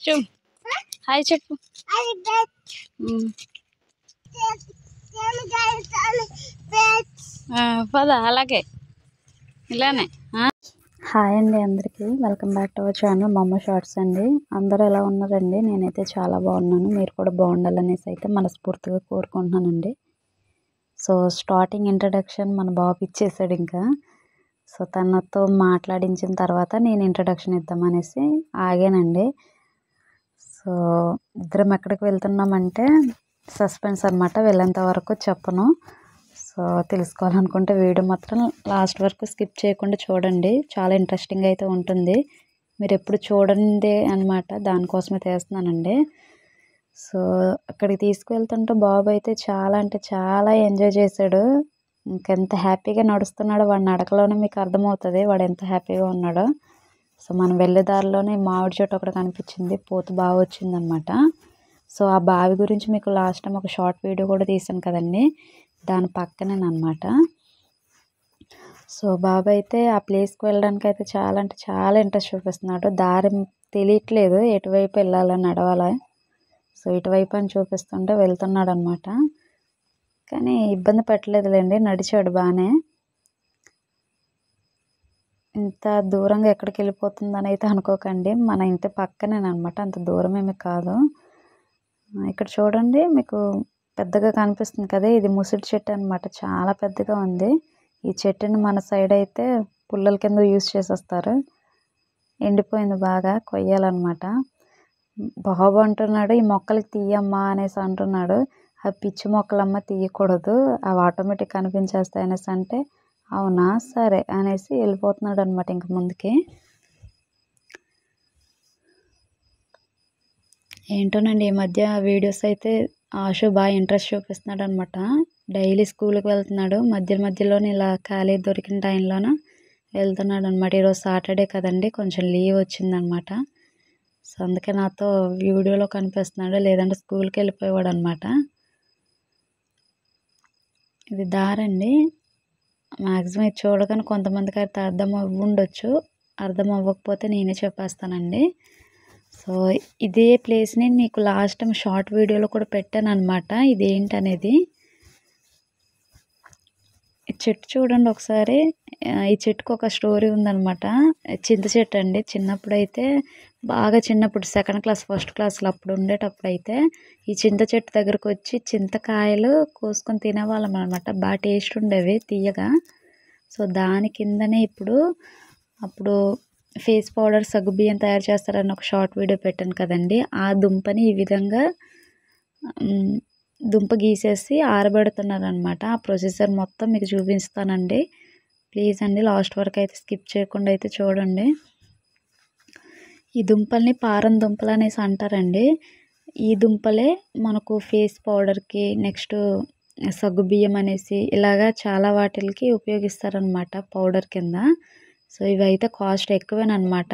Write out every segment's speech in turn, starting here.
చూ hi చెప్పు. పద అలాగే ఇలానే. హాయ్ అండి అందరికీ, welcome back to our channel మమ్మ షార్ట్స్ అండి. అందరూ ఎలా ఉన్నారండి? నేనైతే చాలా బాగున్నాను. మీరు కూడా బాగుండాలనేసి అయితే మనస్ఫూర్తిగా కోరుకుంటున్నానండి. సో స్టార్టింగ్ ఇంట్రడక్షన్ మన బాబు ఇచ్చేసాడు ఇంకా. సో తనతో మాట్లాడించిన తర్వాత నేను ఇంట్రడక్షన్ ఇద్దామనేసి ఆగానండి. సో ఇద్దరం ఎక్కడికి వెళ్తున్నామంటే సస్పెన్స్ అనమాట, వెళ్ళేంత వరకు చెప్పను. సో తెలుసుకోవాలనుకుంటే వీడియో మాత్రం లాస్ట్ వరకు స్కిప్ చేయకుండా చూడండి, చాలా ఇంట్రెస్టింగ్ అయితే ఉంటుంది. మీరు ఎప్పుడు చూడండి అనమాట, దానికోసమే తీస్తున్నానండి. సో అక్కడికి తీసుకువెళ్తుంటే బాబు అయితే చాలా అంటే చాలా ఎంజాయ్ చేశాడు. ఇంకెంత హ్యాపీగా నడుస్తున్నాడో వాడి నడకలోనే మీకు అర్థమవుతుంది వాడు ఎంత హ్యాపీగా ఉన్నాడో. సో మనం వెళ్ళే దారిలోనే మామిడి చెట్టు ఒకటి కనిపించింది, పూత బాగా వచ్చిందనమాట. సో ఆ బావి గురించి మీకు లాస్ట్ టైం ఒక షార్ట్ వీడియో కూడా తీసాను కదండి, దాని పక్కనేనమాట. సో బాబు అయితే ఆ ప్లేస్కి వెళ్ళడానికి అయితే చాలా అంటే చాలా ఇంట్రెస్ట్ చూపిస్తున్నాడు. దారి తెలియట్లేదు ఎటువైపు వెళ్ళాలని, నడవాలా. సో ఇటువైపు అని చూపిస్తుంటే వెళ్తున్నాడు అనమాట. కానీ ఇబ్బంది పెట్టలేదులేండి, నడిచాడు బాగానే. ఇంత దూరంగా ఎక్కడికి వెళ్ళిపోతుందని అయితే అనుకోకండి, మన ఇంటి పక్కనేనమాట, అంత దూరం ఏమి కాదు. ఇక్కడ చూడండి మీకు పెద్దగా కనిపిస్తుంది కదా, ఇది ముసిడి చెట్టు అనమాట, చాలా పెద్దగా ఉంది. ఈ చెట్టుని మన సైడ్ అయితే పుల్లల కింద యూజ్ చేసేస్తారు. ఎండిపోయింది, బాగా కొయ్యాలన్నమాట. బాబు అంటున్నాడు ఈ మొక్కలకి తీయమ్మా అనేసి అంటున్నాడు. ఆ పిచ్చి మొక్కలమ్మ తీయకూడదు, అవి ఆటోమేటిక్ కనిపించేస్తాయి అనేసి అంటే అవునా సరే అనేసి వెళ్ళిపోతున్నాడు అనమాట ఇంక ముందుకి. ఏంటోనండి ఈ మధ్య వీడియోస్ అయితే ఆశు బాగా ఇంట్రెస్ట్ చూపిస్తున్నాడు అనమాట. డైలీ స్కూల్కి వెళ్తున్నాడు, మధ్యలోనే ఇలా ఖాళీ దొరికిన టైంలోన వెళ్తున్నాడు అనమాట. ఈరోజు సాటర్డే కదండి, కొంచెం లీవ్ వచ్చిందనమాట. సో అందుకే నాతో వీడియోలో కనిపిస్తున్నాడు, లేదంటే స్కూల్కి వెళ్ళిపోయేవాడు అనమాట. ఇది దారండి, మ్యాక్సిమం ఇది చూడగానే కొంతమందికి అయితే అర్థం ఉండొచ్చు, అర్థం అవ్వకపోతే నేనే చెప్పేస్తానండి. సో ఇదే ప్లేస్ని మీకు లాస్ట్ టైం షార్ట్ వీడియోలో కూడా పెట్టాను అనమాట, ఇదేంటనేది. ఈ చెట్టు చూడండి ఒకసారి, ఈ చెట్టుకు ఒక స్టోరీ ఉందన్నమాట. చింత చెట్టు అండి, చిన్నప్పుడు అయితే బాగా చిన్నప్పుడు సెకండ్ క్లాస్ ఫస్ట్ క్లాస్లో అప్పుడు ఉండేటప్పుడు అయితే ఈ చింత చెట్టు దగ్గరకు వచ్చి చింతకాయలు కోసుకొని తినేవాళ్ళం అనమాట. బాగా టేస్ట్ ఉండేవి తీయగా. సో దాని కిందనే అప్పుడు ఫేస్ పౌడర్ సగ్గుబియ్యం తయారు చేస్తారని ఒక షార్ట్ వీడియో పెట్టాను కదండి, ఆ దుంపని ఈ విధంగా దుంప గీసేసి ఆరబెడుతున్నారు అనమాట. ఆ ప్రొసీజర్ మొత్తం మీకు చూపిస్తానండి, ప్లీజ్ అండి లాస్ట్ వరకు అయితే స్కిప్ చేయకుండా అయితే చూడండి. ఈ దుంపల్ని పారం దుంపలు అనేసి అంటారండి. ఈ దుంపలే మనకు ఫేస్ పౌడర్కి, నెక్స్ట్ సగ్గుబియ్యం అనేసి ఇలాగా చాలా వాటికి ఉపయోగిస్తారనమాట పౌడర్ కింద. సో ఇవైతే కాస్ట్ ఎక్కువేనమాట.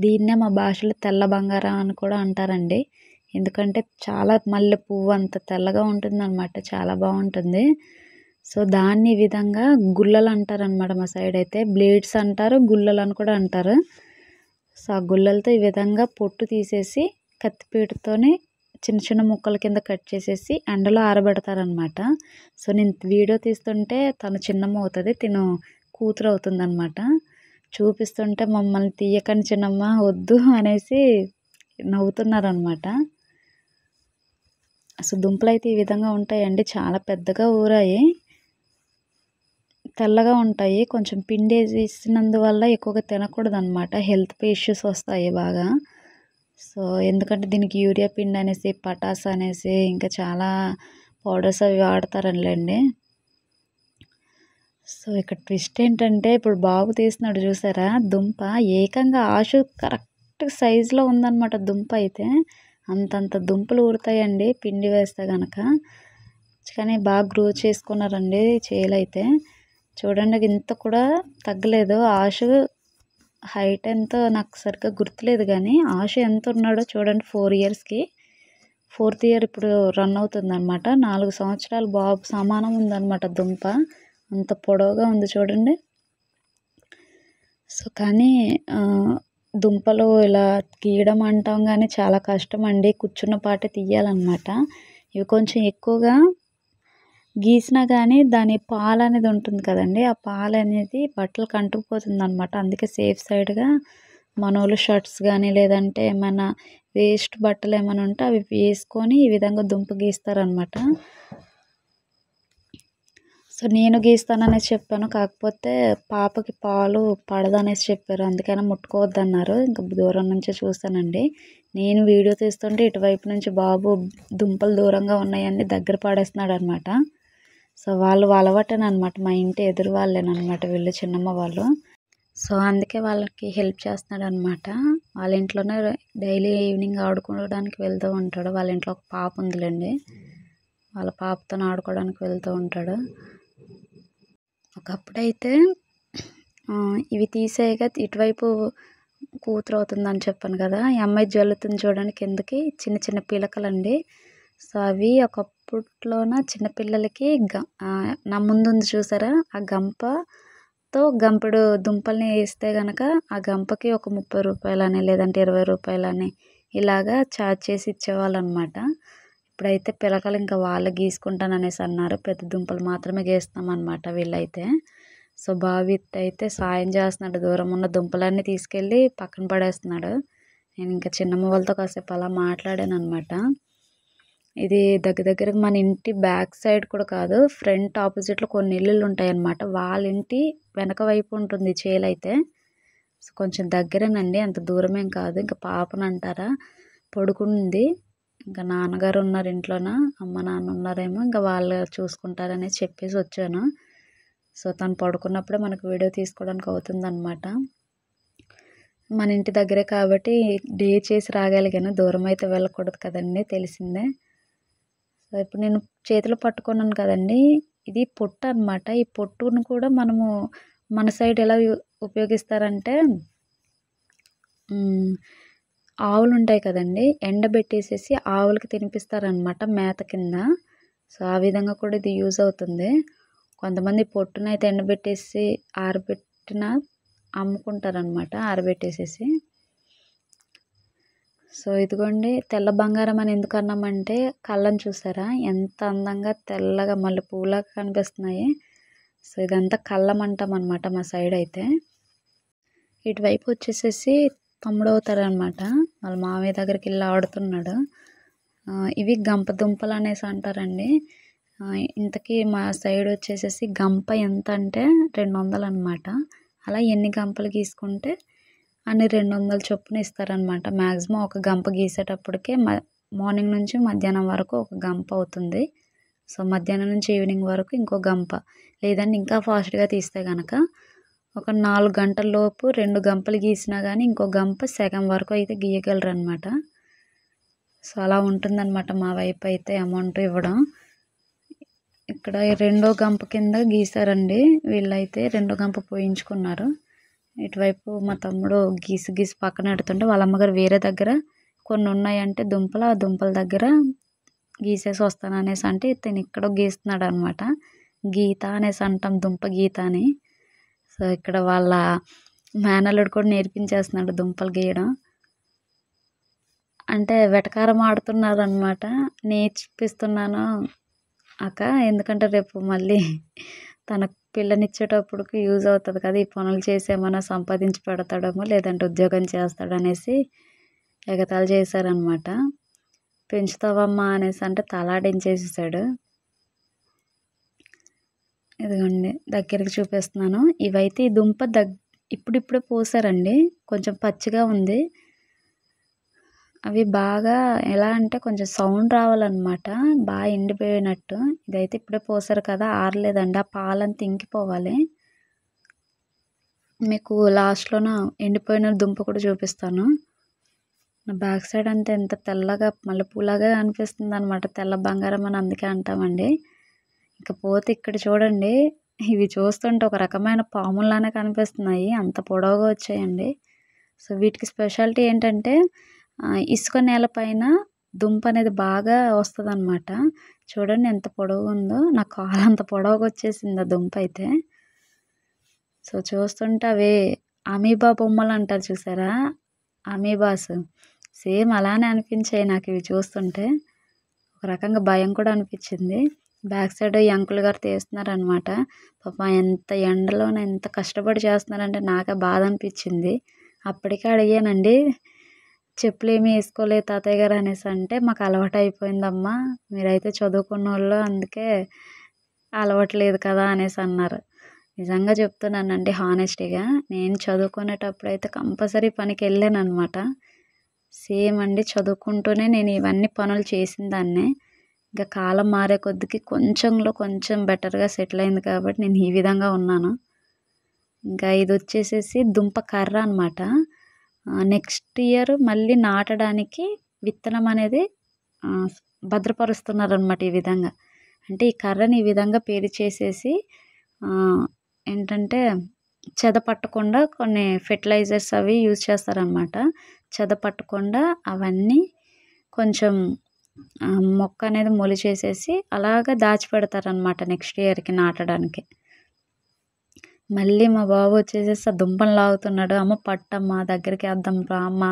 దీన్నే మా భాషలో తెల్ల బంగారం అని కూడా అంటారండి, ఎందుకంటే చాలా మల్లె పువ్వు అంత తెల్లగా ఉంటుందన్నమాట, చాలా బాగుంటుంది. సో దాన్ని ఈ విధంగా గుల్లలు అంటారనమాట, మా సైడ్ అయితే బ్లేడ్స్ అంటారు, గుల్లలు అని కూడా అంటారు. సో ఆ గుల్లలతో ఈ విధంగా పొట్టు తీసేసి కత్తిపీటతోనే చిన్న చిన్న ముక్కల కింద కట్ చేసేసి ఎండలో ఆరబెడతారనమాట. సో నేను వీడియో తీస్తుంటే తను చిన్నమ్మ అవుతుంది, తిను కూతురు అవుతుంది అనమాట. చూపిస్తుంటే మమ్మల్ని తీయకని చిన్నమ్మ వద్దు అనేసి నవ్వుతున్నారనమాట. అసలు దుంపలు అయితే ఈ విధంగా ఉంటాయండి, చాలా పెద్దగా ఊరాయి, తెల్లగా ఉంటాయి. కొంచెం పిండి వేసినందువల్ల ఎక్కువగా తినకూడదు అనమాట, హెల్త్ ఇష్యూస్ వస్తాయి బాగా. సో ఎందుకంటే దీనికి యూరియా పిండి అనేసి, పటాస్ అనేసి, ఇంకా చాలా పౌడర్స్ అవి వాడతారనిలేండి. సో ఇక్కడ ట్విస్ట్ ఏంటంటే ఇప్పుడు బాబు తీస్తున్నాడు చూసారా దుంప, ఏకంగా ఆశు కరెక్ట్ సైజులో ఉందన్నమాట దుంప అయితే. అంతంత దుంపలు ఊరుతాయండి పిండి వేస్తే కనుక. కానీ బాగా గ్రో చేసుకున్నారండి చేలు అయితే. చూడండి ఇంత కూడా తగ్గలేదు. ఆశు హైట్ ఎంతో నాకు సరిగ్గా గుర్తులేదు, కానీ ఆశు ఎంత ఉన్నాడో చూడండి. 4 ఇయర్స్కి 4th ఇయర్ ఇప్పుడు రన్ అవుతుందన్నమాట. 4 సంవత్సరాలు బాబు సమానం ఉందన్నమాట దుంప, అంత పొడవుగా ఉంది చూడండి. సో కానీ దుంపలు ఇలా గీయడం అంటాం కానీ చాలా కష్టం అండి. కూర్చున్న పాటే తీయాలన్నమాట. ఇవి కొంచెం ఎక్కువగా గీసినా కానీ దాని పాలు అనేది ఉంటుంది కదండి, ఆ పాలు అనేది బట్టలకు అంటుకుపోతుంది అనమాట. అందుకే సేఫ్ సైడ్గా మనోళ్ళు షర్ట్స్ కానీ లేదంటే ఏమైనా వేస్ట్ బట్టలు ఏమైనా ఉంటే అవి వేసుకొని ఈ విధంగా దుంప గీస్తారనమాట. సో నేను గీస్తాననేసి చెప్పాను, కాకపోతే పాపకి పాలు పడదనేసి చెప్పారు, అందుకని ముట్టుకోవద్దన్నారు. ఇంకా దూరం నుంచే చూస్తానండి. నేను వీడియో తీస్తుంటే ఇటువైపు నుంచి బాబు దుంపలు దూరంగా ఉన్నాయని దగ్గర పడేస్తున్నాడు అనమాట. సో వాళ్ళు అలవాటేనమాట, మా ఇంటి ఎదురు వాళ్ళేనమాట వీళ్ళు, చిన్నమ్మ వాళ్ళు. సో అందుకే వాళ్ళకి హెల్ప్ చేస్తున్నాడు అనమాట. వాళ్ళ ఇంట్లోనే డైలీ ఈవినింగ్ ఆడుకోవడానికి వెళ్తూ ఉంటాడు. వాళ్ళ ఇంట్లో ఒక పాప ఉందిలేండి, వాళ్ళ పాపతో ఆడుకోవడానికి వెళ్తూ ఉంటాడు. ఒకప్పుడైతే ఇవి తీసేయగా ఇటువైపు కూతురు అవుతుందని చెప్పాను కదా, ఈ అమ్మాయి జల్లుతుంది చూడండి కిందకి, చిన్న చిన్న పిలకలండి. సో అవి ఒకప్పట్లోన చిన్నపిల్లలకి నా ముందు ఉంది చూసారా, ఆ గంపతో గంపెడు దుంపల్ని వేస్తే కనుక ఆ గంపకి ఒక 30 రూపాయలని లేదంటే 20 రూపాయలని ఇలాగా ఛార్జ్ చేసి ఇచ్చేవాళ్ళు అనమాట. ఇప్పుడైతే పిలకలు ఇంకా వాళ్ళు గీసుకుంటాననేసి అన్నారు, పెద్ద దుంపలు మాత్రమే గీస్తామన్నమాట వీళ్ళైతే. సో బావిత్ అయితే సాయం చేస్తున్నాడు, దూరం ఉన్న దుంపలన్నీ తీసుకెళ్ళి పక్కన పడేస్తున్నాడు. నేను ఇంకా చిన్నమ్మ వాళ్ళతో కాసేపు అలా మాట్లాడాను అనమాట. ఇది దగ్గరగా మన ఇంటి బ్యాక్ సైడ్ కూడా కాదు, ఫ్రంట్ ఆపోజిట్లో కొన్ని ఇల్లులు ఉంటాయన్నమాట. వాళ్ళ ఇంటి వెనక వైపు ఉంటుంది చేలైతే. సో కొంచెం దగ్గరేనండి, అంత దూరమేం కాదు. ఇంకా పాపను అంటారా పడుకుంది, ఇంకా నాన్నగారు ఉన్నారు ఇంట్లోన, అమ్మ నాన్న ఉన్నారేమో, ఇంకా వాళ్ళు చూసుకుంటారనేసి చెప్పేసి వచ్చాను. సో తను పడుకున్నప్పుడే మనకు వీడియో తీసుకోవడానికి అవుతుందన్నమాట. మన ఇంటి దగ్గరే కాబట్టి డే చేసి రాగలిగాను, దూరం అయితే వెళ్ళకూడదు కదండి, తెలిసిందే. సో ఇప్పుడు నేను చేతిలో పట్టుకున్నాను కదండి, ఇది పొట్టు అనమాట. ఈ పొట్టును కూడా మనము మన సైడ్ ఎలా ఉపయోగిస్తారంటే, ఆవులు ఉంటాయి కదండి, ఎండబెట్టేసేసి ఆవులకి తినిపిస్తారనమాట మేత కింద. సో ఆ విధంగా కూడా ఇది యూజ్ అవుతుంది. కొంతమంది పొట్టునైతే ఎండబెట్టేసి ఆరబెట్టిన అమ్ముకుంటారనమాట, ఆరబెట్టేసేసి. సో ఇదిగోండి, తెల్ల బంగారం అని ఎందుకు అన్నామంటే కళ్ళని చూసారా ఎంత అందంగా తెల్లగా మల్లెపూలాగా కనిపిస్తున్నాయి. సో ఇదంతా కళ్ళం అంటాం అనమాట మా సైడ్ అయితే. ఇటువైపు వచ్చేసేసి తమ్ముడు అవుతారనమాట, వాళ్ళ మామయ్య దగ్గరికి వెళ్ళి ఆడుతున్నాడు. ఇవి గంప దుంపలు అనేసి అంటారండి. ఇంతకీ మా సైడ్ వచ్చేసేసి గంప ఎంత అంటే 200 అనమాట. అలా ఎన్ని గంపలు గీసుకుంటే అన్ని 200 చొప్పున ఇస్తారనమాట. మ్యాక్సిమం ఒక గంప గీసేటప్పటికే మార్నింగ్ నుంచి మధ్యాహ్నం వరకు ఒక గంప అవుతుంది. సో మధ్యాహ్నం నుంచి ఈవినింగ్ వరకు ఇంకో గంప, లేదంటే ఇంకా ఫాస్ట్గా తీస్తే కనుక ఒక 4 గంటల లోపు 2 గంపలు గీసినా కానీ ఇంకో గంప సగం వరకు అయితే గీయగలరు అనమాట. సో అలా ఉంటుందన్నమాట మా వైపు అయితే అమౌంట్ ఇవ్వడం. ఇక్కడ రెండో గంప కింద గీసారండి వీళ్ళైతే, రెండో గంప పోయించుకున్నారు. ఇటువైపు మా తమ్ముడు గీసి పక్కన పెడుతుంటే వాళ్ళ అమ్మగారు వేరే దగ్గర కొన్ని ఉన్నాయంటే దుంపలు, ఆ దుంపల దగ్గర గీసేసి వస్తాను అనేసి అంటే ఇతను ఇక్కడ గీస్తున్నాడు అనమాట. గీత అనేసి అంటాం, దుంప గీత అని. సో ఇక్కడ వాళ్ళ మేనల్లుడు కూడా నేర్పించేస్తున్నాడు దుంపలు గీయడం. అంటే వెటకారం ఆడుతున్నారు అనమాట, నేర్పిస్తున్నాను అక్క, ఎందుకంటే రేపు మళ్ళీ తన పిల్లనిచ్చేటప్పటికి యూజ్ అవుతుంది కదా, ఈ పనులు చేసి ఏమైనా సంపాదించి పెడతాడేమో లేదంటే ఉద్యోగం చేస్తాడనేసి ఎగతాళి చేశారనమాట. పెంచుతావమ్మా అనేసి అంటే తలాడించేసేసాడు. ఇదిగోండి దగ్గరికి చూపిస్తున్నాను. ఇవైతే ఈ దుంప ఇప్పుడిప్పుడే పోసారండి, కొంచెం పచ్చిగా ఉంది. అవి బాగా ఎలా అంటే కొంచెం సౌండ్ రావాలన్నమాట, బాగా ఎండిపోయినట్టు. ఇదైతే ఇప్పుడే పోసారు కదా, ఆరలేదండి, ఆ పాలంతా ఇంకిపోవాలి. మీకు లాస్ట్లోన ఎండిపోయిన దుంప కూడా చూపిస్తాను. నా బ్యాక్ సైడ్ అంతా ఎంత తెల్లగా మల్లెపూలాగా అనిపిస్తుంది అనమాట, తెల్ల బంగారం అని అందుకే అంటామండి. ఇకపోతే ఇక్కడ చూడండి, ఇవి చూస్తుంటే ఒక రకమైన పాముల్లానే కనిపిస్తున్నాయి, అంత పొడవుగా వచ్చాయండి. సో వీటికి స్పెషాలిటీ ఏంటంటే ఇసుక నేల పైన దుంప అనేది బాగా వస్తుంది అనమాట. చూడండి ఎంత పొడవుగా ఉందో, నా కాలు అంత పొడవుగా వచ్చేసింది ఆ దుంప అయితే. సో చూస్తుంటే అవే అమీబా బొమ్మలు అంటారు చూసారా, అమీబాస్ సేమ్ అలానే అనిపించాయి నాకు ఇవి చూస్తుంటే. ఒక రకంగా భయం కూడా అనిపించింది. బ్యాక్ సైడ్ ఈ అంకుల్ గారు తీస్తున్నారనమాట. పాపం ఎంత ఎండలోనే ఎంత కష్టపడి చేస్తున్నారంటే నాకే బాధ అనిపించింది. అప్పటికే అడిగానండి, చెప్పులేమి వేసుకోలేదు తాతయ్య గారు అనేసి అంటే, మాకు అలవాటు అయిపోయిందమ్మా, మీరైతే చదువుకున్నోళ్ళు అందుకే అలవాట్లేదు కదా అనేసి అన్నారు. నిజంగా చెప్తున్నానండి హానెస్టీగా, నేను చదువుకునేటప్పుడు అయితే కంపల్సరీ పనికి వెళ్ళానమాట. సేమ్ అండి చదువుకుంటూనే నేను ఇవన్నీ పనులు చేసిన దాన్నే. ఇంకా కాలం మారే కొద్దికి కొంచెంలో కొంచెం బెటర్గా సెటిల్ అయింది కాబట్టి నేను ఈ విధంగా ఉన్నాను. ఇంకా ఇది వచ్చేసేసి దుంప కర్ర అనమాట. నెక్స్ట్ ఇయర్ మళ్ళీ నాటడానికి విత్తనం అనేది భద్రపరుస్తున్నారనమాట ఈ విధంగా. అంటే ఈ కర్రని ఈ విధంగా పేరిచేసేసి ఏంటంటే చెద పట్టకుండా కొన్ని ఫెర్టిలైజర్స్ అవి యూజ్ చేస్తారనమాట. చెద పట్టకుండా అవన్నీ కొంచెం మొక్క అనేది మొలిచేసేసి అలాగా దాచిపెడతారనమాట నెక్స్ట్ ఇయర్కి నాటడానికి. మళ్ళీ మా బాబు వచ్చేసేసి ఆ దుంపను లాగుతున్నాడు. అమ్మ పట్టమ్మ దగ్గరికి వేద్దాం రా అమ్మ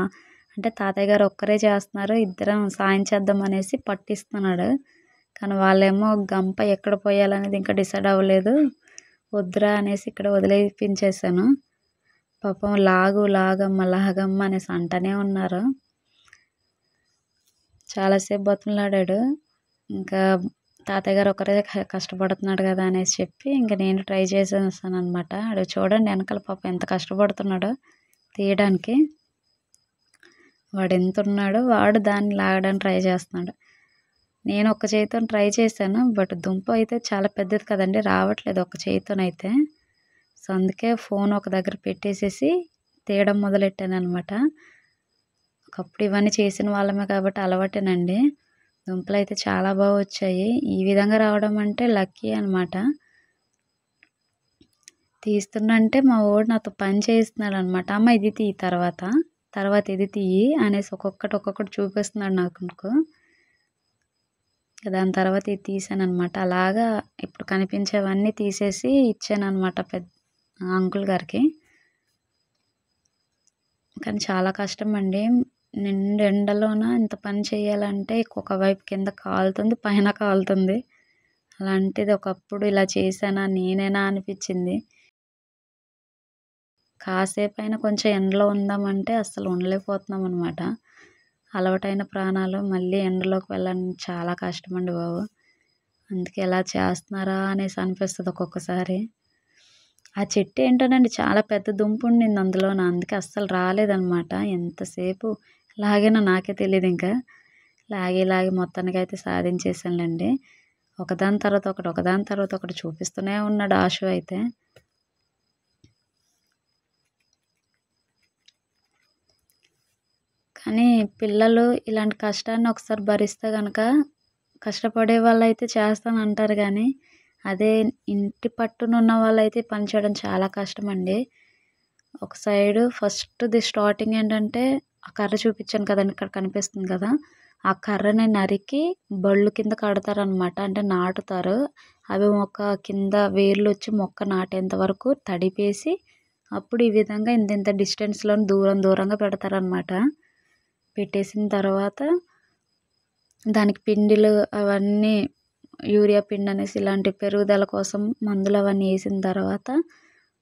అంటే, తాతయ్య గారు ఒక్కరే చేస్తున్నారు, ఇద్దరం సాయం చేద్దాం అనేసి పట్టిస్తున్నాడు. కానీ వాళ్ళేమో గంప ఎక్కడ పోయాలనేది ఇంకా డిసైడ్ అవ్వలేదు. వద్దురా అనేసి ఇక్కడ వదిలేపించేసాను. పాపం లాగమ్మ లాగమ్మ అనేసి అంటనే ఉన్నారు. చాలాసేపు బతుకులాడాడు. ఇంకా తాతయ్య గారు ఒకరే కష్టపడుతున్నాడు కదా అనేసి చెప్పి ఇంకా నేను ట్రై చేసేసాను అనమాట. ఆడు చూడండి వెనకాల పాపం ఎంత కష్టపడుతున్నాడో తీయడానికి. వాడు ఎంత ఉన్నాడో వాడు దాన్ని లాగడానికి ట్రై చేస్తున్నాడు. నేను ఒక చేతితో ట్రై చేశాను, బట్ దుంప అయితే చాలా పెద్దది కదండి, రావట్లేదు ఒక చేతితోనైతే. సో అందుకే ఫోన్ ఒక దగ్గర పెట్టేసేసి తీయడం మొదలెట్టాను అనమాట. ఒకప్పుడు ఇవన్నీ చేసిన వాళ్ళమే కాబట్టి అలవాటేనండి. దుంపలు అయితే చాలా బాగా వచ్చాయి. ఈ విధంగా రావడం అంటే లక్కీ అనమాట. తీస్తుంటే మా వాడు నాతో పని చేస్తున్నాడు అనమాట. అమ్మ ఇది తీయి, తర్వాత ఇది తీయి అనేసి ఒక్కొక్కటి చూపిస్తున్నాడు నాకు. దాని తర్వాత ఇది తీసాను అనమాట. అలాగా ఇప్పుడు కనిపించేవన్నీ తీసేసి ఇచ్చాను అనమాట పెద్ద అంకుల్ గారికి. కానీ చాలా కష్టం అండి. నిండు ఎండలోన ఇంత పని చేయాలంటే ఒకవైపు కింద కాలుతుంది, పైన కాలుతుంది. అలాంటిది ఒకప్పుడు ఇలా చేశానా నేనేనా అనిపించింది. కాసేపైనా కొంచెం ఎండలో ఉందామంటే అస్సలు ఉండలేకపోతున్నాం అనమాట. అలవాటైన ప్రాణాలు మళ్ళీ ఎండలోకి వెళ్ళడం చాలా కష్టం అండి బాబు. అందుకే ఎలా చేస్తున్నారా అనేసి అనిపిస్తుంది ఒక్కొక్కసారి. ఆ చెట్టు ఏంటోనండి చాలా పెద్ద దుంప ఉండింది అందులోన, అందుకే అస్సలు రాలేదన్నమాట. ఎంతసేపు లాగానో నాకే తెలియదు. ఇంకా లాగి మొత్తానికి అయితే సాధించేసానులేండి. ఒకదాని తర్వాత ఒకటి చూపిస్తూనే ఉన్నాడు ఆశు అయితే. కానీ పిల్లలు ఇలాంటి కష్టాన్ని ఒకసారి భరిస్తే కనుక, కష్టపడే వాళ్ళైతే చేస్తానంటారు కానీ అదే ఇంటి పట్టునున్న వాళ్ళైతే పని చేయడం చాలా కష్టం అండి. ఒక సైడు ఫస్ట్ది స్టార్టింగ్ ఏంటంటే ఆ కర్ర చూపించాను కదండి, ఇక్కడ కనిపిస్తుంది కదా, ఆ కర్రని నరికి బళ్ళు కింద కడతారనమాట. అంటే నాటుతారు. అవి మొక్క కింద వేర్లు వచ్చి మొక్క నాటేంత వరకు తడిపేసి అప్పుడు ఈ విధంగా ఇంత డిస్టెన్స్లో దూరంగా పెడతారనమాట. పెట్టేసిన తర్వాత దానికి పిండిలు అవన్నీ యూరియా పిండి అనేసి ఇలాంటి పెరుగుదల కోసం మందులు అవన్నీ వేసిన తర్వాత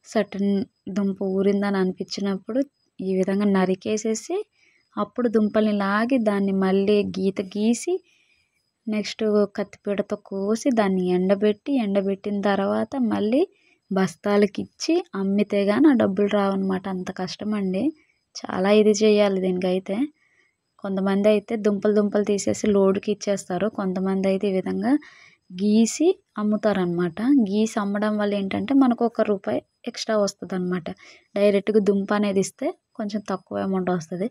సర్టన్ దుంప ఊరిందని అనిపించినప్పుడు ఈ విధంగా నరికేసేసి అప్పుడు దుంపల్ని లాగి దాన్ని మళ్ళీ గీసి నెక్స్ట్ కత్తిపీటతో కోసి దాన్ని ఎండబెట్టిన తర్వాత మళ్ళీ బస్తాలకి ఇచ్చి అమ్మితే కానీ ఆ డబ్బులు రావన్నమాట. అంత కష్టం అండి. చాలా ఇది చేయాలి దీనికైతే. కొంతమంది అయితే దుంపలు తీసేసి లోడుకి ఇచ్చేస్తారు. కొంతమంది అయితే ఈ విధంగా గీసి అమ్ముతారనమాట. గీసి అమ్మడం వల్ల ఏంటంటే మనకు ₹1 ఎక్స్ట్రా వస్తుంది అనమాట. డైరెక్ట్గా దుంప అనేది ఇస్తే కొంచెం తక్కువ అమౌంట్ వస్తుంది.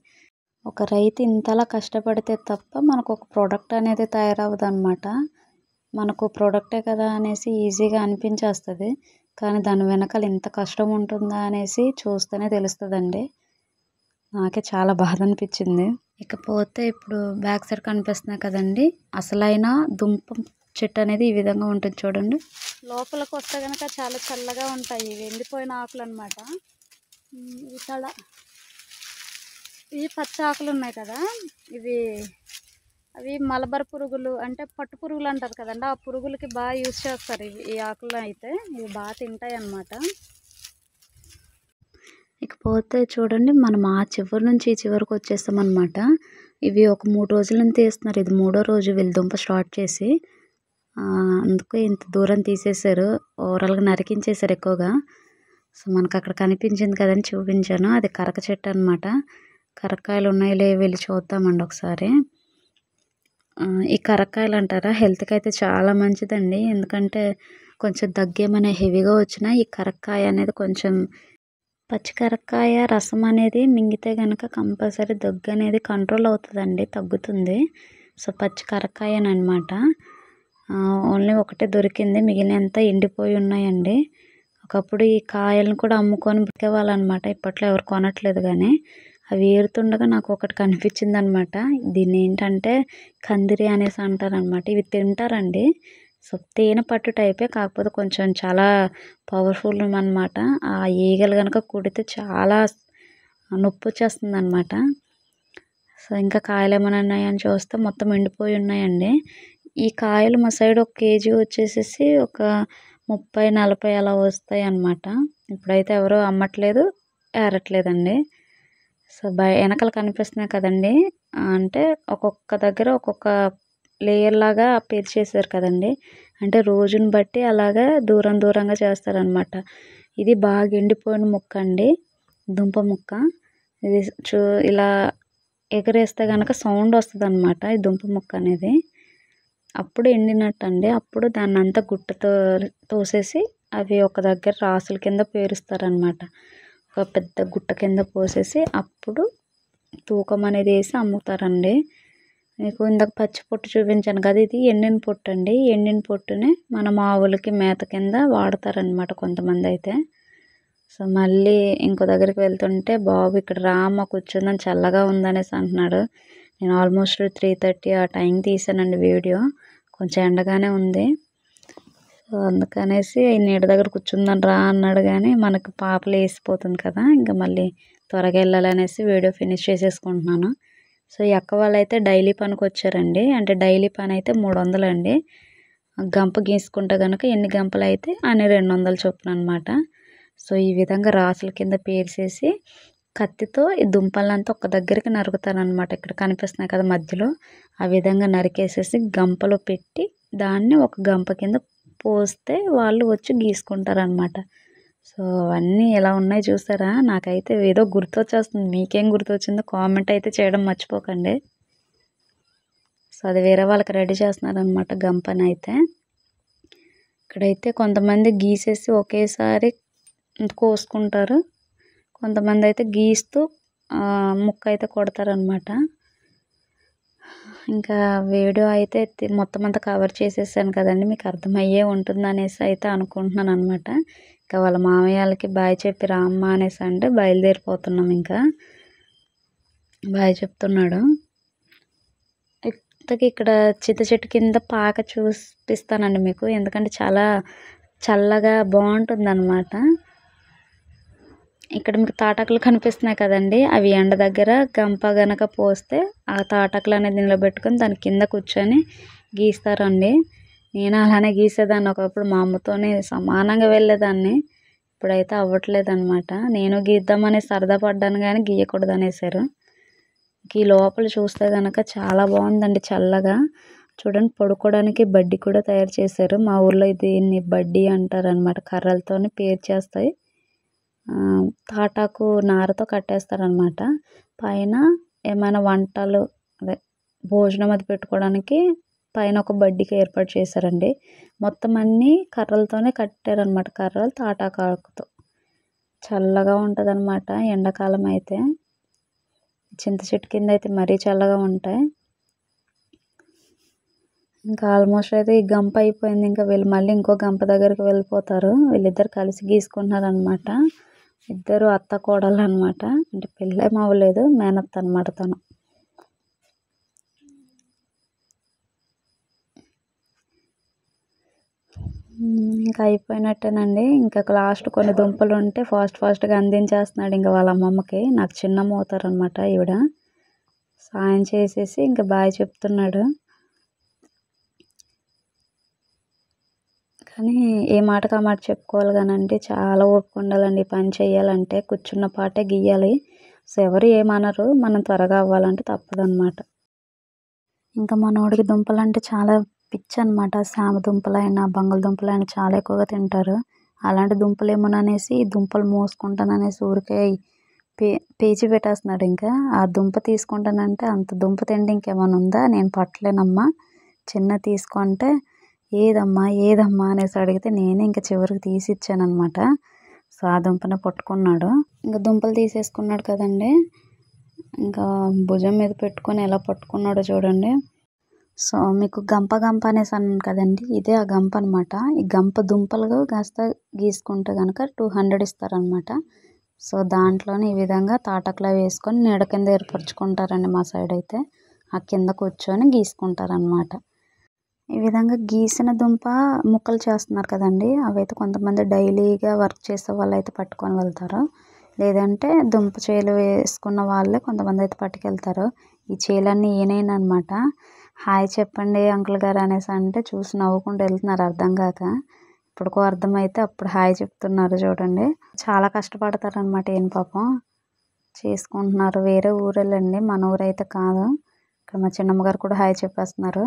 ఒక రైతు ఇంతలా కష్టపడితే తప్ప మనకు ఒక ప్రోడక్ట్ అనేది తయారవ్వదు అనమాట. మనకు ప్రోడక్టే కదా అనేసి ఈజీగా అనిపించేస్తుంది, కానీ దాని వెనకాల ఇంత కష్టం ఉంటుందా అనేసి చూస్తేనే తెలుస్తుందండి. నాకే చాలా బాధ అనిపించింది. ఇకపోతే ఇప్పుడు బ్యాక్ సైడ్ కనిపిస్తున్నాయి కదండి, అసలైన దుంప చెట్టు అనేది ఈ విధంగా ఉంటుంది చూడండి. లోపలికి వస్తే కనుక చాలా చల్లగా ఉంటాయి. ఇవి ఎండిపోయిన ఆకులు అనమాట. ఇవి చాలా ఈ పచ్చి ఆకులు ఉన్నాయి కదా, ఇవి అవి మలబర్ పురుగులు అంటే పట్టు పురుగులు అంటారు కదండి, ఆ పురుగులకి బాగా యూజ్ చేస్తారు ఈ ఆకులు అయితే. ఇవి బాగా తింటాయి అన్నమాట. ఇకపోతే చూడండి, మనం ఆ చివరి నుంచి ఈ చివరికి వచ్చేస్తామన్నమాట. ఇవి ఒక 3 రోజుల నుంచి తీస్తున్నారు. ఇది 3వ రోజు వీళ్ళు దుంప స్టార్ట్ చేసి. అందుకే ఇంత దూరం తీసేశారు, ఓవరాల్గా నరికించేశారు ఎక్కువగా. సో మనకు అక్కడ కనిపించింది కదని చూపించాను. అది కరక చెట్టు అనమాట. కరక్కాయలు ఉన్నాయిలే, వెళ్ళి చూద్దామండి ఒకసారి. ఈ కరక్కాయలు అంటారా, హెల్త్కి అయితే చాలా మంచిదండి. ఎందుకంటే కొంచెం దగ్గేమైనా హెవీగా వచ్చినా ఈ కరక్కాయ అనేది కొంచెం, పచ్చి కరక్కాయ రసం అనేది మింగితే కనుక కంపల్సరీ దగ్గు అనేది కంట్రోల్ అవుతుందండి, తగ్గుతుంది. సో పచ్చి కరక్కాయనమాట. ఓన్లీ ఒకటే దొరికింది, మిగిలినంతా ఎండిపోయి ఉన్నాయండి. ఒకప్పుడు ఈ కాయలను కూడా అమ్ముకొని బ్రతికేవాళ్ళనమాట. ఇప్పట్లో ఎవరు కొనట్లేదు. కానీ అవి ఏరుతుండగా నాకు ఒకటి కనిపించింది అనమాట. దీన్ని ఏంటంటే కందిరి అనేసి అంటారనమాట. ఇవి తింటారండి. సో తేనె పట్టు టైపే, కాకపోతే కొంచెం చాలా పవర్ఫుల్ అనమాట. ఆ ఈగలు కనుక కుడితే చాలా నొప్పి వచ్చేస్తుంది అనమాట. సో ఇంకా కాయలు ఏమైనా ఉన్నాయని చూస్తే మొత్తం ఎండిపోయి ఉన్నాయండి. ఈ కాయలు మా సైడ్ ఒక కేజీ వచ్చేసేసి ఒక 30-40 అలా వస్తాయి అన్నమాట. ఇప్పుడైతే ఎవరు అమ్మట్లేదు, ఏరట్లేదండి. సో వెనకాల కనిపిస్తున్నాయి కదండి, అంటే ఒక్కొక్క దగ్గర ఒక్కొక్క లేయర్ లాగా పేర్చేసారు కదండి. అంటే రోజుని బట్టి అలాగా దూరం దూరంగా చేస్తారనమాట. ఇది బాగా ఎండిపోయిన ముక్క అండి, దుంప ముక్క. ఇది ఇలా ఎగరేస్తే కనుక సౌండ్ వస్తుంది అనమాట ఈ దుంప ముక్క అనేది. అప్పుడు ఎండినట్టు అండి. అప్పుడు దాన్ని అంతా గుట్టతో తోసేసి అవి ఒక దగ్గర రాసుల కింద పేరుస్తారనమాట. ఒక పెద్ద గుట్ట కింద పోసేసి అప్పుడు తూకం అనేది వేసి అమ్ముతారండి. మీకు ఇందాక పచ్చి పొట్టు చూపించాను కదా, ఇది ఎండిన పొట్టు అండి. ఎండిన పొట్టుని మనం ఆవులకి మేత కింద వాడతారనమాట కొంతమంది అయితే. సో మళ్ళీ ఇంకో దగ్గరికి వెళ్తుంటే బాబు ఇక్కడ రామ్మ కూర్చుందని, చల్లగా ఉందనేసి అంటున్నాడు. నేను ఆల్మోస్ట్ 3:30 ఆ టైం తీసానండి వీడియో. కొంచెం ఎండగానే ఉంది. సో అందుకనేసి నీడ దగ్గర కూర్చుందని రా అన్నాడు. కానీ మనకు పాపలు వేసిపోతుంది కదా, ఇంకా మళ్ళీ త్వరగా వెళ్ళాలనేసి వీడియో ఫినిష్ చేసేసుకుంటున్నాను. సో ఈ అక్క వాళ్ళు అయితే డైలీ పనికి వచ్చారండి. అంటే డైలీ పని అయితే 300 అండి. గంప గీసుకుంటే కనుక ఎన్ని గంపలు అయితే అని 200 చొప్పున అనమాట. సో ఈ విధంగా రాసుల కింద పేర్చేసి కత్తితో ఈ దుంపలంతా ఒక దగ్గరికి నరుకుతారనమాట. ఇక్కడ కనిపిస్తున్నాయి కదా మధ్యలో, ఆ విధంగా నరికేసేసి గంపలో పెట్టి దాన్ని ఒక గంప కింద పోస్తే వాళ్ళు వచ్చి గీసుకుంటారనమాట. సో అవన్నీ ఎలా ఉన్నాయి చూసారా, నాకైతే ఏదో గుర్తొచ్చేస్తుంది. మీకేం గుర్తొచ్చిందో కామెంట్ అయితే చేయడం మర్చిపోకండి. సో అది వేరే వాళ్ళకి రెడీ చేస్తున్నారనమాట గంపని అయితే. ఇక్కడైతే కొంతమంది గీసేసి ఒకేసారి కోసుకుంటారు, కొంతమంది అయితే గీస్తూ ముక్క అయితే కొడతారనమాట. ఇంకా వీడియో అయితే మొత్తం అంతా కవర్ చేసేసాను కదండి, మీకు అర్థమయ్యే ఉంటుంది అనేసి అయితే అనుకుంటున్నాను అనమాట. ఇంకా వాళ్ళ మామయ్యలకి బాయ్ చెప్పి రామ్మ అనేసి అంటే బయలుదేరిపోతున్నాం. ఇంకా బాయ్ చెప్తున్నాడు. ఇక్కడ చింత చెట్టు కింద పాక చూపిస్తానండి మీకు, ఎందుకంటే చాలా చల్లగా బాగుంటుంది అనమాట. ఇక్కడ మీకు తాటాకులు కనిపిస్తున్నాయి కదండి, అవి ఎండ దగ్గర గంప గనక పోస్తే ఆ తాటాకులు అనేది నిలబెట్టుకొని దాని కింద కూర్చొని గీస్తారండి. నేను అలానే గీసేదాన్ని ఒకప్పుడు, మా అమ్మతోనే సమానంగా వెళ్ళేదాన్ని. ఇప్పుడైతే అవ్వట్లేదు అనమాట. నేను గీద్దామని సరదా పడ్డాను కానీ గీయకూడదు అనేసారు. ఈ లోపల చూస్తే కనుక చాలా బాగుందండి, చల్లగా. చూడండి, పడుకోవడానికి బడ్డీ కూడా తయారు చేశారు. మా ఊర్లో దీన్ని బడ్డీ అంటారనమాట. కర్రలతోని పేర్చేస్తాయి, తాటాకు నారతో కట్టేస్తారనమాట. పైన ఏమైనా వంటలు అదే భోజనం అది పెట్టుకోవడానికి పైన ఒక బడ్డీకి ఏర్పాటు చేశారండి. మొత్తం అన్నీ కర్రలతోనే కట్టారనమాట, కర్రలు తాటాకుతో. చల్లగా ఉంటుంది అనమాట ఎండాకాలం అయితే. చింత చెట్టు కింద అయితే మరీ చల్లగా ఉంటాయి. ఇంకా ఆల్మోస్ట్ అయితే ఈ గంప అయిపోయింది. ఇంకా వీళ్ళు మళ్ళీ ఇంకో గంప దగ్గరికి వెళ్ళిపోతారు. వీళ్ళిద్దరు కలిసి గీసుకుంటున్నారు అనమాట. ఇద్దరు అత్త కోడలు అనమాట. అంటే పెళ్ళేం అవ్వలేదు, మేనత్త అనమాట తను. ఇంకా అయిపోయినట్టేనండి. ఇంకా లాస్ట్ కొన్ని దుంపలు ఉంటే ఫాస్ట్గా అందించేస్తున్నాడు ఇంకా వాళ్ళ అమ్మమ్మకి. నాకు చిన్నమ్మ అవుతారనమాట ఈవిడ. సాయం చేసేసి ఇంకా బాయ్ చెప్తున్నాడు. కానీ ఏ మాటకు ఆ మాట చెప్పుకోవాలి కానండి, చాలా ఓపిక ఉండాలండి ఈ పని చేయాలంటే. కూర్చున్న పాటే గీయాలి. సో ఎవరు ఏమనరు, మనం త్వరగా అవ్వాలంటే తప్పదనమాట. ఇంకా మనోడికి దుంపలంటే చాలా పిచ్చనమాట. సామ దుంపలైనా బంగాళదుంపలైనా చాలా ఎక్కువగా తింటారు. అలాంటి దుంపలేమోననేసి దుంపలు మోసుకుంటాననేసి ఊరికే పేచి పెట్టేస్తున్నాడు. ఇంకా ఆ దుంప తీసుకుంటానంటే, అంత దుంప తిండి ఇంకేమైనా ఉందా, నేను పట్టలేనమ్మా, చిన్నది తీసుకో అంటే, ఏదమ్మా అనేసి అడిగితే నేనే ఇంకా చివరికి తీసి ఇచ్చాననమాట. సో ఆ దుంపనే పట్టుకున్నాడు. ఇంకా దుంపలు తీసేసుకున్నాడు కదండి, ఇంకా భుజం మీద పెట్టుకొని ఎలా పట్టుకున్నాడో చూడండి. సో మీకు గంప అనేసి అన్నాను కదండి, ఇదే ఆ గంప అనమాట. ఈ గంప దుంపలు కాస్త గీసుకుంటే కనుక 200 ఇస్తారనమాట. సో దాంట్లోనే ఈ విధంగా తాటక్లా వేసుకొని నీడ కింద ఏర్పరచుకుంటారండి మా సైడ్ అయితే. ఆ కింద కూర్చొని గీసుకుంటారనమాట. ఈ విధంగా గీసిన దుంప ముక్కలు చేస్తున్నారు కదండి, అవైతే కొంతమంది డైలీగా వర్క్ చేసే వాళ్ళు అయితే పట్టుకొని వెళ్తారు. లేదంటే దుంప చేలు వేసుకున్న వాళ్ళే కొంతమంది అయితే పట్టుకెళ్తారు. ఈ చేలన్నీ ఈయనేనమాట. హాయ్ చెప్పండి అంకుల్ గారు అనేసి అంటే చూసి నవ్వుకుంటూ వెళ్తున్నారు అర్థం కాక. ఇప్పటికో అర్థమైతే అప్పుడు హాయ్ చెప్తున్నారు చూడండి. చాలా కష్టపడతారనమాట. ఏం పాపం చేసుకుంటున్నారు. వేరే ఊరెళ్ళండి, మన ఊరైతే కాదు. ఇక్కడ మా చిన్నమ్మ గారు కూడా హాయ్ చెప్పేస్తున్నారు.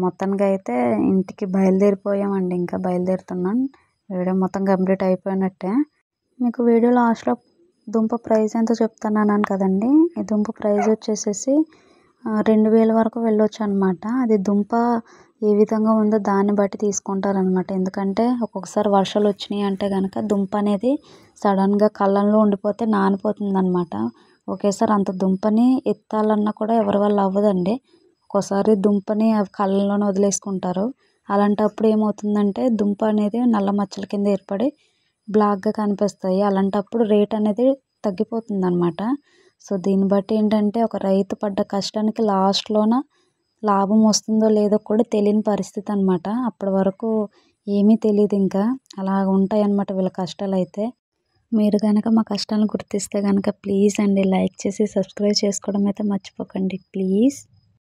మొత్తానికి అయితే ఇంటికి బయలుదేరిపోయామండి. ఇంకా బయలుదేరుతున్నాం. వీడియో మొత్తం కంప్లీట్ అయిపోయినట్టే. మీకు వీడియో లాస్ట్లో దుంప ప్రైస్ ఎంతో చెప్తున్నాను కదండి. ఈ దుంప ప్రైస్ వచ్చేసేసి 2000 వరకు వెళ్ళొచ్చు అనమాట. అది దుంప ఏ విధంగా ఉందో దాన్ని బట్టి తీసుకుంటారనమాట. ఎందుకంటే ఒక్కొక్కసారి వర్షాలు వచ్చినాయి అంటే కనుక దుంప అనేది సడన్గా కళ్ళంలో ఉండిపోతే నానిపోతుంది అనమాట. ఒకేసారి అంత దుంపని ఎత్తాలన్నా కూడా ఎవరి వల్ల అవ్వదండి. ఒక్కోసారి దుంపని కళ్ళల్లోనే వదిలేసుకుంటారు. అలాంటప్పుడు ఏమవుతుందంటే దుంప అనేది నల్ల మచ్చల కింద ఏర్పడి బ్లాక్గా కనిపిస్తాయి. అలాంటప్పుడు రేట్ అనేది తగ్గిపోతుంది అనమాట. సో దీన్ని బట్టి ఏంటంటే ఒక రైతు పడ్డ కష్టానికి లాస్ట్లోన లాభం వస్తుందో లేదో కూడా తెలియని పరిస్థితి అనమాట. అప్పటి వరకు ఏమీ తెలియదు. ఇంకా అలా ఉంటాయి అన్నమాట వీళ్ళ కష్టాలు అయితే. మీరు కనుక మా కష్టాలను గుర్తిస్తే కనుక ప్లీజ్ అండి లైక్ చేసి సబ్స్క్రైబ్ చేసుకోవడం అయితే మర్చిపోకండి ప్లీజ్.